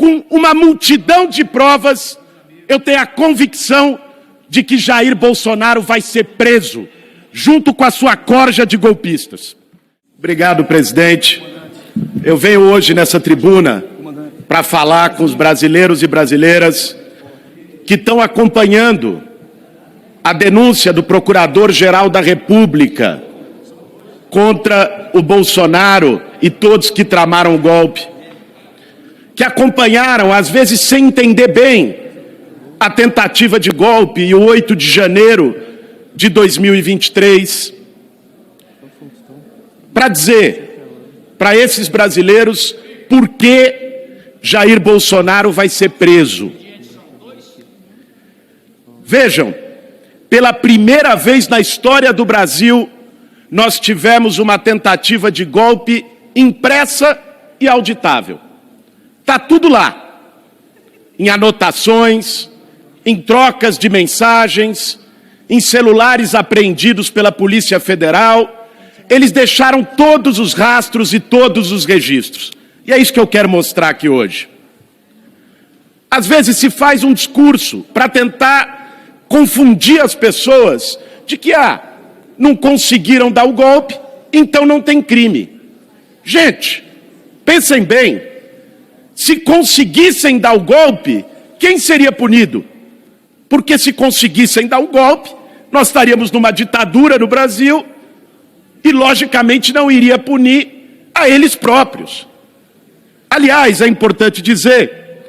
com uma multidão de provas, eu tenho a convicção de que Jair Bolsonaro vai ser preso, junto com a sua corja de golpistas. Obrigado, presidente. Eu venho hoje nessa tribuna para falar com os brasileiros e brasileiras que estão acompanhando a denúncia do Procurador-Geral da República contra o Bolsonaro e todos que tramaram o golpe, que acompanharam, às vezes sem entender bem, a tentativa de golpe e o 8 de janeiro de 2023, para dizer para esses brasileiros por que Jair Bolsonaro vai ser preso. Vejam, pela primeira vez na história do Brasil, nós tivemos uma tentativa de golpe impressa e auditável. Está tudo lá, em anotações, em trocas de mensagens, em celulares apreendidos pela Polícia Federal. Eles deixaram todos os rastros e todos os registros. E é isso que eu quero mostrar aqui hoje. Às vezes se faz um discurso para tentar confundir as pessoas de que, não conseguiram dar o golpe, então não tem crime. Gente, pensem bem, se conseguissem dar o golpe, quem seria punido? Porque se conseguissem dar o golpe, nós estaríamos numa ditadura no Brasil e, logicamente, não iria punir a eles próprios. Aliás, é importante dizer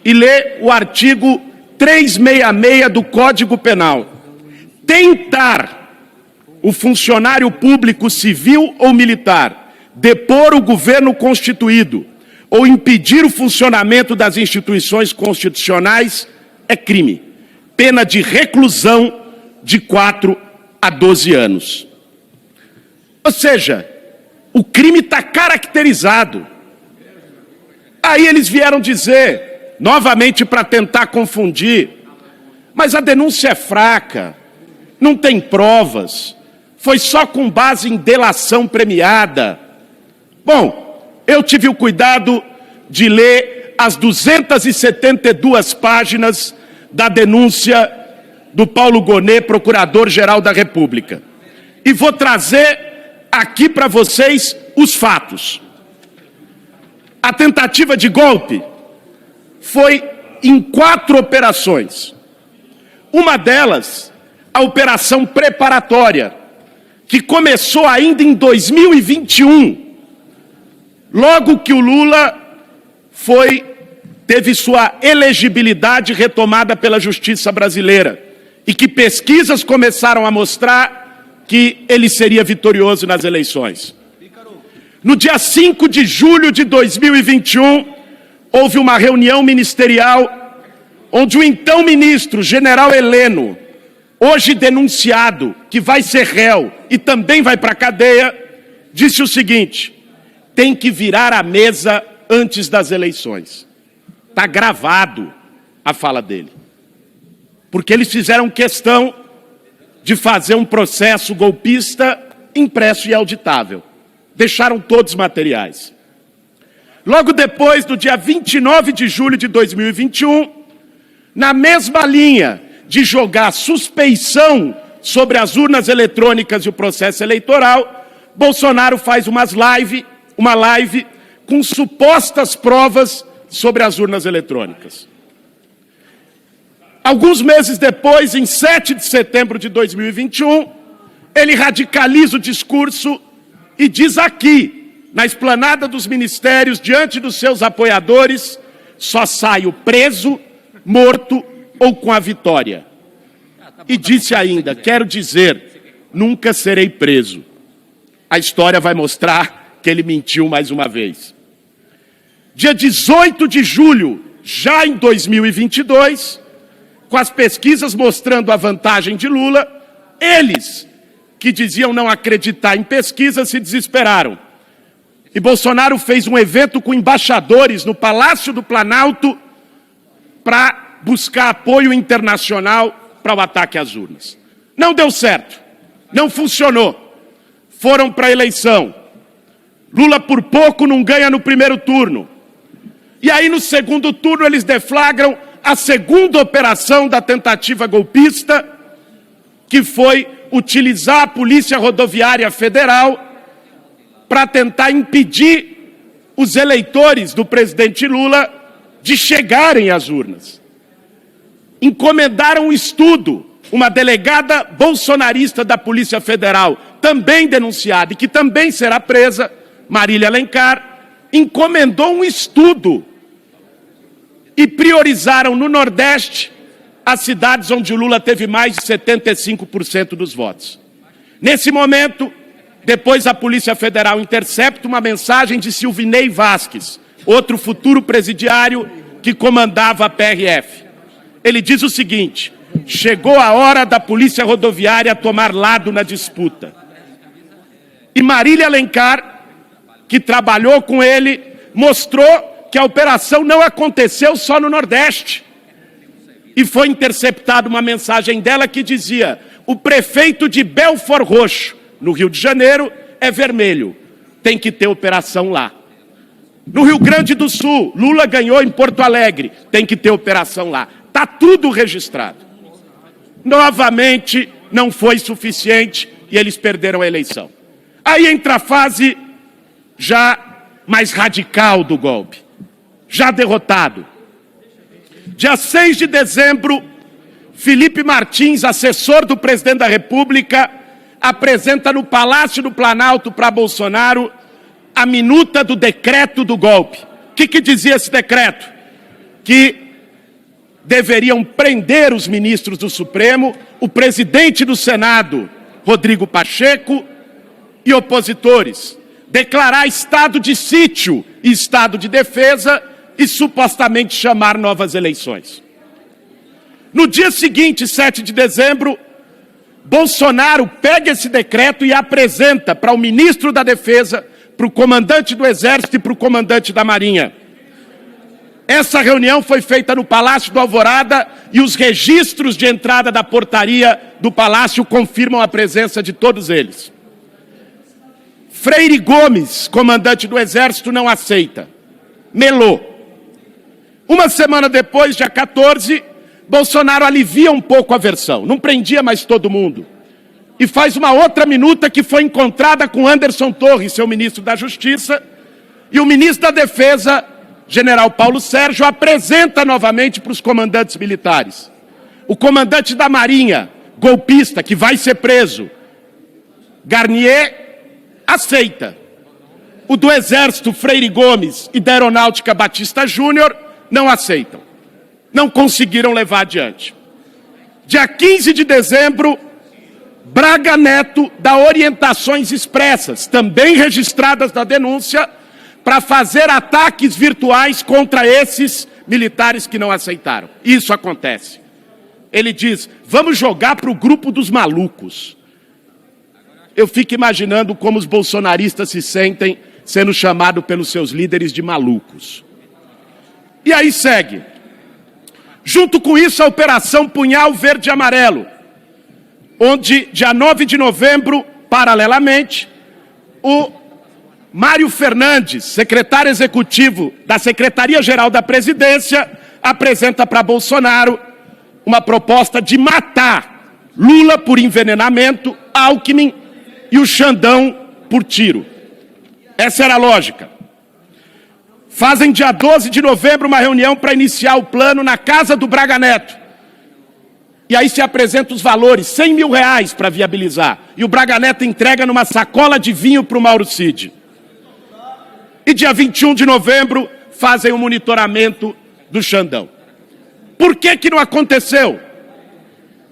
e ler o artigo 366 do Código Penal. Tentar o funcionário público civil ou militar depor o governo constituído ou impedir o funcionamento das instituições constitucionais é crime. Pena de reclusão de 4 a 12 anos. Ou seja, o crime está caracterizado. Aí eles vieram dizer, novamente para tentar confundir, mas a denúncia é fraca, não tem provas, foi só com base em delação premiada. Bom, eu tive o cuidado de ler as 272 páginas da denúncia do Paulo Gonet, Procurador-Geral da República. E vou trazer aqui para vocês os fatos. A tentativa de golpe foi em 4 operações. Uma delas, a operação preparatória, que começou ainda em 2021, logo que o Lula teve sua elegibilidade retomada pela Justiça brasileira e que pesquisas começaram a mostrar que ele seria vitorioso nas eleições. No dia 5 de julho de 2021, houve uma reunião ministerial onde o então ministro, general Heleno, hoje denunciado, que vai ser réu e também vai para a cadeia, disse o seguinte: tem que virar a mesa antes das eleições. Está gravado a fala dele. Porque eles fizeram questão de fazer um processo golpista impresso e auditável. Deixaram todos os materiais. Logo depois, no dia 29 de julho de 2021, na mesma linha de jogar suspeição sobre as urnas eletrônicas e o processo eleitoral, Bolsonaro faz uma live com supostas provas sobre as urnas eletrônicas. Alguns meses depois, em 7 de setembro de 2021, ele radicaliza o discurso e diz aqui, na esplanada dos ministérios, diante dos seus apoiadores: só saio preso, morto ou com a vitória. E disse ainda: quero dizer, nunca serei preso. A história vai mostrar que ele mentiu mais uma vez. Dia 18 de julho, já em 2022, com as pesquisas mostrando a vantagem de Lula, eles, que diziam não acreditar em pesquisa, se desesperaram. E Bolsonaro fez um evento com embaixadores no Palácio do Planalto para buscar apoio internacional para o ataque às urnas. Não deu certo, não funcionou. Foram para a eleição. Lula por pouco não ganha no primeiro turno. E aí, no segundo turno, eles deflagram a segunda operação da tentativa golpista, que foi utilizar a Polícia Rodoviária Federal para tentar impedir os eleitores do presidente Lula de chegarem às urnas. Encomendaram um estudo, uma delegada bolsonarista da Polícia Federal, também denunciada e que também será presa, Marília Alencar, encomendou um estudo e priorizaram no Nordeste as cidades onde o Lula teve mais de 75% dos votos. Nesse momento, depois a Polícia Federal intercepta uma mensagem de Silvinei Vasquez, outro futuro presidiário que comandava a PRF. Ele diz o seguinte: chegou a hora da Polícia Rodoviária tomar lado na disputa. E Marília Alencar, que trabalhou com ele, mostrou que a operação não aconteceu só no Nordeste. E foi interceptada uma mensagem dela que dizia: o prefeito de Belford Roxo, no Rio de Janeiro, é vermelho. Tem que ter operação lá. No Rio Grande do Sul, Lula ganhou em Porto Alegre. Tem que ter operação lá. Está tudo registrado. Novamente, não foi suficiente e eles perderam a eleição. Aí entra a fase já mais radical do golpe. Já derrotado. Dia 6 de dezembro, Felipe Martins, assessor do presidente da República, apresenta no Palácio do Planalto para Bolsonaro a minuta do decreto do golpe. O que dizia esse decreto? Que deveriam prender os ministros do Supremo, o presidente do Senado, Rodrigo Pacheco, e opositores. Declarar estado de sítio e estado de defesa e supostamente chamar novas eleições. No dia seguinte, 7 de dezembro, Bolsonaro pega esse decreto e apresenta para o ministro da Defesa, para o comandante do Exército e para o comandante da Marinha. Essa reunião foi feita no Palácio do Alvorada e os registros de entrada da portaria do Palácio confirmam a presença de todos eles. Freire Gomes, comandante do Exército, não aceita. Melou. Uma semana depois, dia 14, Bolsonaro alivia um pouco a versão, não prendia mais todo mundo. E faz uma outra minuta que foi encontrada com Anderson Torres, seu ministro da Justiça, e o ministro da Defesa, general Paulo Sérgio, apresenta novamente para os comandantes militares. O comandante da Marinha, golpista, que vai ser preso, Garnier, aceita. O do Exército, Freire Gomes, e da Aeronáutica, Batista Júnior, não aceitam. Não conseguiram levar adiante. Dia 15 de dezembro, Braga Neto dá orientações expressas, também registradas na denúncia, para fazer ataques virtuais contra esses militares que não aceitaram. Isso acontece. Ele diz: vamos jogar para o grupo dos malucos. Eu fico imaginando como os bolsonaristas se sentem sendo chamados pelos seus líderes de malucos. E aí segue. Junto com isso, a Operação Punhal Verde e Amarelo, onde, dia 9 de novembro, paralelamente, o Mário Fernandes, secretário executivo da Secretaria-Geral da Presidência, apresenta para Bolsonaro uma proposta de matar Lula por envenenamento, Alckmin e o Xandão por tiro. Essa era a lógica. Fazem dia 12 de novembro uma reunião para iniciar o plano na casa do Braga Neto. E aí se apresentam os valores, R$100 mil para viabilizar. E o Braga Neto entrega numa sacola de vinho para o Mauro Cid. E dia 21 de novembro fazem o monitoramento do Xandão. Por que não aconteceu?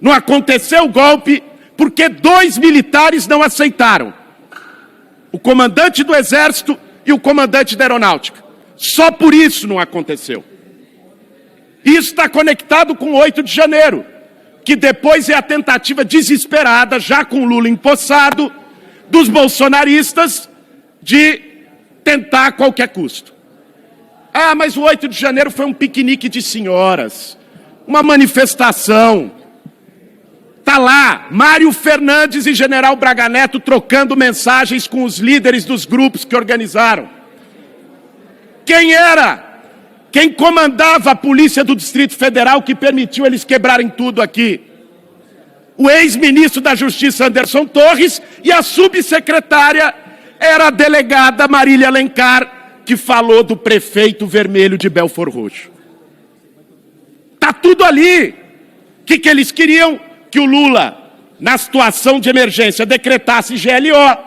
Não aconteceu o golpe porque 2 militares não aceitaram. O comandante do Exército e o comandante da Aeronáutica. Só por isso não aconteceu. Isso está conectado com o 8 de janeiro, que depois é a tentativa desesperada, já com Lula empossado, dos bolsonaristas de tentar a qualquer custo. Ah, mas o 8 de janeiro foi um piquenique de senhoras, uma manifestação. Está lá, Mário Fernandes e general Braga Neto trocando mensagens com os líderes dos grupos que organizaram. Quem era Quem comandava a polícia do Distrito Federal que permitiu eles quebrarem tudo aqui? O ex-ministro da Justiça, Anderson Torres, e a subsecretária era a delegada Marília Alencar, que falou do prefeito vermelho de Belford Roxo. Tá tudo ali. O que eles queriam? Que o Lula, na situação de emergência, decretasse GLO,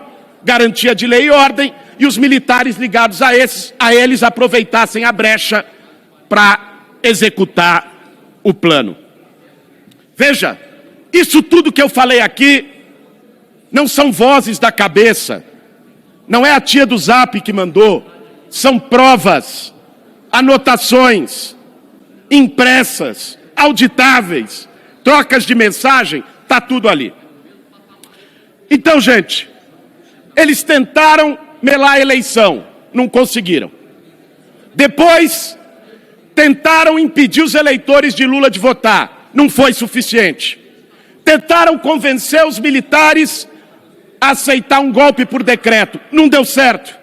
garantia de lei e ordem, e os militares ligados a eles aproveitassem a brecha para executar o plano. Veja, isso tudo que eu falei aqui não são vozes da cabeça, não é a tia do Zap que mandou, são provas, anotações, impressas, auditáveis, trocas de mensagem, está tudo ali. Então, gente, eles tentaram melar a eleição, não conseguiram. Depois, tentaram impedir os eleitores de Lula de votar, não foi suficiente. Tentaram convencer os militares a aceitar um golpe por decreto, não deu certo.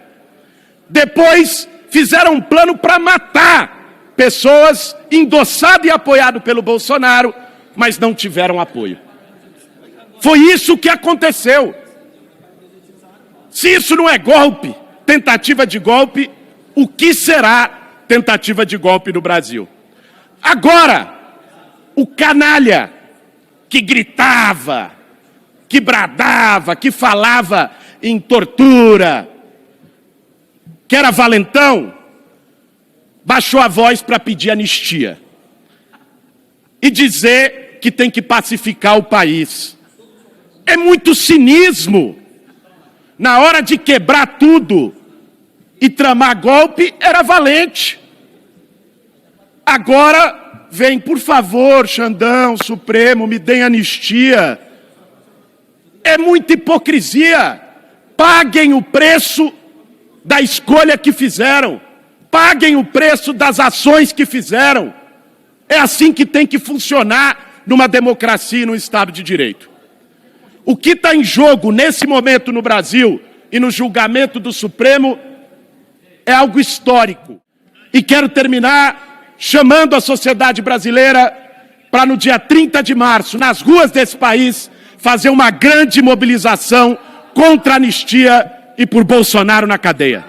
Depois, fizeram um plano para matar pessoas, endossado e apoiado pelo Bolsonaro, mas não tiveram apoio. Foi isso que aconteceu. Se isso não é golpe, tentativa de golpe, o que será tentativa de golpe no Brasil? Agora, o canalha que gritava, que bradava, que falava em tortura, que era valentão, baixou a voz para pedir anistia e dizer que tem que pacificar o país. É muito cinismo. Na hora de quebrar tudo e tramar golpe, era valente. Agora vem, por favor, Xandão, Supremo, me deem anistia. É muita hipocrisia. Paguem o preço da escolha que fizeram. Paguem o preço das ações que fizeram. É assim que tem que funcionar numa democracia e num Estado de Direito. O que está em jogo nesse momento no Brasil e no julgamento do Supremo é algo histórico. E quero terminar chamando a sociedade brasileira para no dia 30 de março, nas ruas desse país, fazer uma grande mobilização contra a anistia e por Bolsonaro na cadeia.